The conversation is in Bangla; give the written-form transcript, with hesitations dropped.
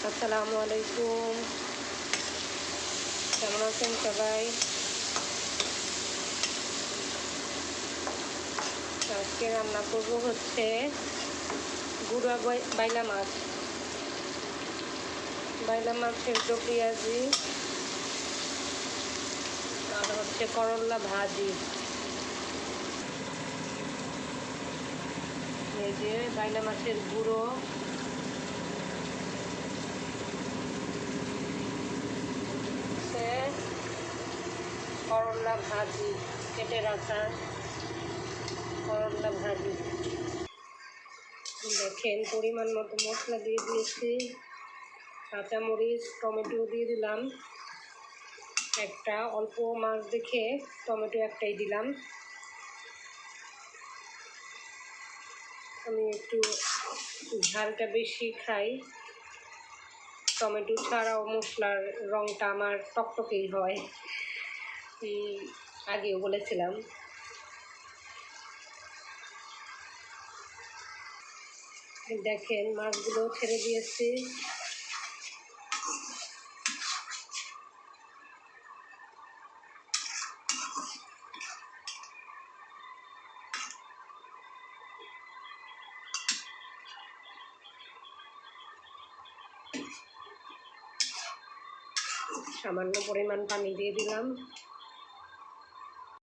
আসসালামু আলাইকুম, কেমন আছেন সবাই? আজকে রান্না করবো হচ্ছে গুঁড়া বাইলা মাছ। বাইলা মাছ সেদ্ধ পেঁয়াজি আর হচ্ছে করল্লা ভাজি। এই যে বাইলা মাছের গুঁড়ো, করল্লা ভাজি, কেটে রাখা করল্লা ভাজি। দেখেন পরিমাণ মতো মশলা দিয়ে দিয়েছি, কাঁচামরিচ টমেটো দিয়ে দিলাম একটা, অল্প মাছ দেখে টমেটো একটাই দিলাম। আমি একটু ঝালটা বেশি খাই, টমেটো ছাড়াও মশলার রঙটা আমার টকটকেই হয়, আগেও বলেছিলাম। দেখেন মাছগুলো ছেড়ে দিয়েছি, সামান্য পরিমাণ পানি দিয়ে দিলাম।